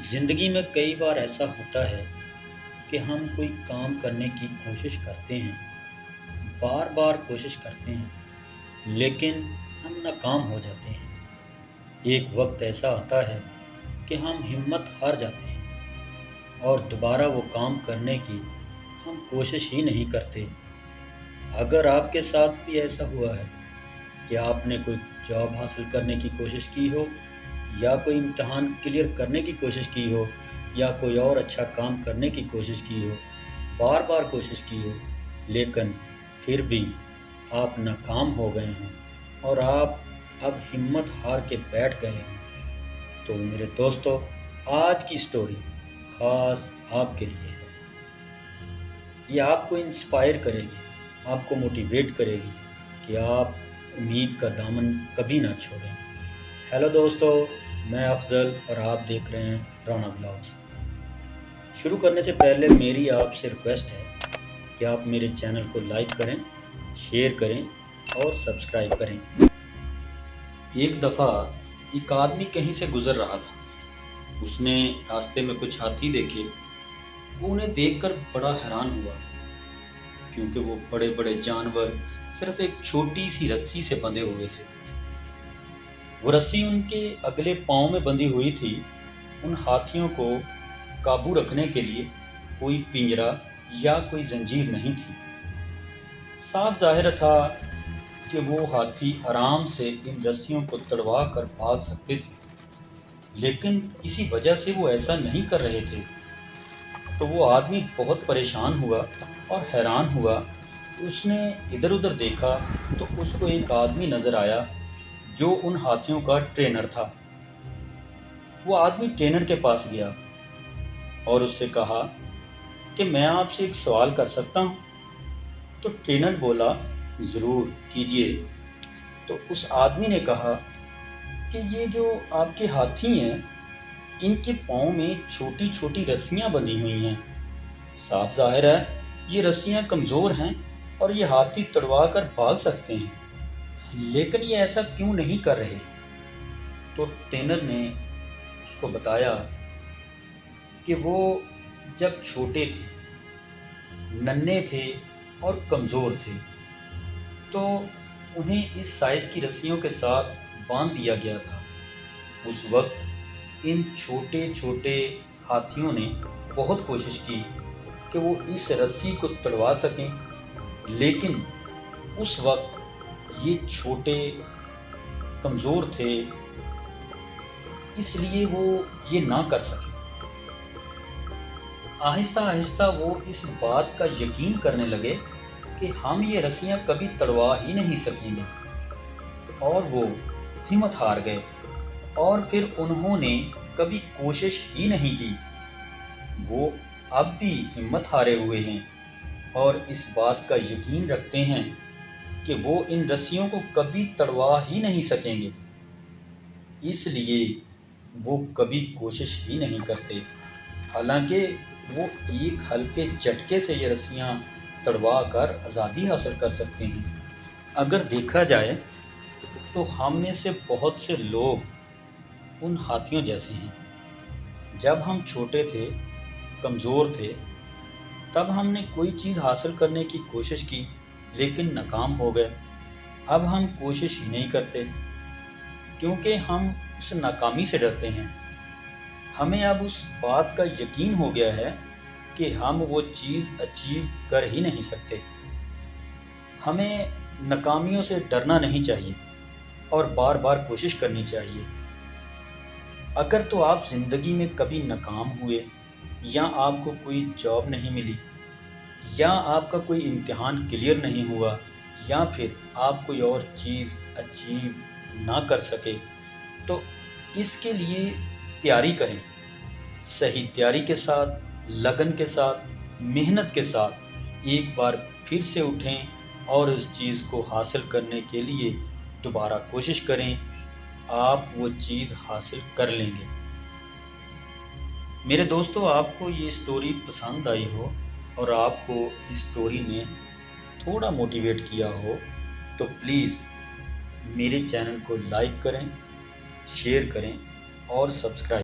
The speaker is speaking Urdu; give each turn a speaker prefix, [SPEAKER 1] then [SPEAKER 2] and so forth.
[SPEAKER 1] زندگی میں کئی بار ایسا ہوتا ہے کہ ہم کوئی کام کرنے کی کوشش کرتے ہیں، بار بار کوشش کرتے ہیں، لیکن ہم ناکام ہو جاتے ہیں۔ ایک وقت ایسا آتا ہے کہ ہم ہمت ہار جاتے ہیں اور دوبارہ وہ کام کرنے کی ہم کوشش ہی نہیں کرتے۔ اگر آپ کے ساتھ بھی ایسا ہوا ہے کہ آپ نے کوئی جاب حاصل کرنے کی کوشش کی ہو، یا کوئی امتحان کلیئر کرنے کی کوشش کی ہو، یا کوئی اور اچھا کام کرنے کی کوشش کی ہو، بار بار کوشش کی ہو، لیکن پھر بھی آپ ناکام ہو گئے ہیں اور آپ اب ہمت ہار کے بیٹھ گئے ہیں، تو میرے دوستو، آج کی سٹوری خاص آپ کے لیے ہے۔ یہ آپ کو انسپائر کرے گی، آپ کو موٹیویٹ کرے گی کہ آپ امید کا دامن کبھی نہ چھوڑیں۔ ہیلو دوستو، میں افضل اور آپ دیکھ رہے ہیں رانا بلاگز۔ شروع کرنے سے پہلے میری آپ سے ریکویسٹ ہے کہ آپ میرے چینل کو لائک کریں، شیئر کریں اور سبسکرائب کریں۔ ایک دفعہ ایک آدمی کہیں سے گزر رہا تھا۔ اس نے راستے میں کچھ ہاتھی دیکھے۔ وہ انہیں دیکھ کر بڑا حیران ہوا، کیونکہ وہ بڑے بڑے جانور صرف ایک چھوٹی سی رسی سے بندھے ہوئے تھے۔ وہ رسی ان کے اگلے پاؤں میں بندھی ہوئی تھی۔ ان ہاتھیوں کو قابو رکھنے کے لیے کوئی پنجرا یا کوئی زنجیر نہیں تھی۔ صاف ظاہر تھا کہ وہ ہاتھی آرام سے ان رسیوں کو تڑوا کر بھاگ سکتے تھے، لیکن کسی وجہ سے وہ ایسا نہیں کر رہے تھے۔ تو وہ آدمی بہت پریشان ہوا اور حیران ہوا۔ اس نے ادھر ادھر دیکھا تو اس کو ایک آدمی نظر آیا جو ان ہاتھیوں کا ٹرینر تھا۔ وہ آدمی ٹرینر کے پاس گیا اور اس سے کہا کہ میں آپ سے ایک سوال کر سکتا ہوں؟ تو ٹرینر بولا، ضرور کیجیے۔ تو اس آدمی نے کہا کہ یہ جو آپ کے ہاتھی ہیں، ان کے پاؤں میں چھوٹی چھوٹی رسیاں بندھی ہوئی ہیں۔ صاف ظاہر ہے یہ رسیاں کمزور ہیں اور یہ ہاتھی تڑوا کر بھاگ سکتے ہیں، لیکن یہ ایسا کیوں نہیں کر رہے؟ تو ٹرینر نے اس کو بتایا کہ وہ جب چھوٹے تھے، ننھے تھے اور کمزور تھے، تو انہیں اس سائز کی رسیوں کے ساتھ باندھ دیا گیا تھا۔ اس وقت ان چھوٹے چھوٹے ہاتھیوں نے بہت کوشش کی کہ وہ اس رسی کو تڑوا سکیں، لیکن اس وقت یہ چھوٹے کمزور تھے، اس لیے وہ یہ نہ کر سکے۔ آہستہ آہستہ وہ اس بات کا یقین کرنے لگے کہ ہم یہ رسیاں کبھی تڑوا ہی نہیں سکیں گے، اور وہ ہمت ہار گئے اور پھر انہوں نے کبھی کوشش ہی نہیں کی۔ وہ اب بھی ہمت ہارے ہوئے ہیں اور اس بات کا یقین رکھتے ہیں کہ وہ ان رسیوں کو کبھی تڑوا ہی نہیں سکیں گے، اس لیے وہ کبھی کوشش ہی نہیں کرتے، حالانکہ وہ ایک ہلکے جھٹکے سے یہ رسیاں تڑوا کر آزادی حاصل کر سکتے ہیں۔ اگر دیکھا جائے تو ہم میں سے بہت سے لوگ ان ہاتھیوں جیسے ہیں۔ جب ہم چھوٹے تھے، کمزور تھے، تب ہم نے کوئی چیز حاصل کرنے کی کوشش کی لیکن ناکام ہو گئے۔ اب ہم کوشش ہی نہیں کرتے کیونکہ ہم اس ناکامی سے ڈرتے ہیں۔ ہمیں اب اس بات کا یقین ہو گیا ہے کہ ہم وہ چیز اچیو کر ہی نہیں سکتے۔ ہمیں ناکامیوں سے ڈرنا نہیں چاہیے اور بار بار کوشش کرنی چاہیے۔ اگر تو آپ زندگی میں کبھی ناکام ہوئے، یا آپ کو کوئی جاب نہیں ملی، یا آپ کا کوئی امتحان کلیئر نہیں ہوا، یا پھر آپ کوئی اور چیز اچیو نہ کر سکے، تو اس کے لیے تیاری کریں۔ صحیح تیاری کے ساتھ، لگن کے ساتھ، محنت کے ساتھ ایک بار پھر سے اٹھیں اور اس چیز کو حاصل کرنے کے لیے دوبارہ کوشش کریں۔ آپ وہ چیز حاصل کر لیں گے۔ میرے دوستو، آپ کو یہ سٹوری پسند آئی ہو اور آپ کو اس سٹوری نے تھوڑا موٹیویٹ کیا ہو، تو پلیز میرے چینل کو لائک کریں، شیئر کریں اور سبسکرائب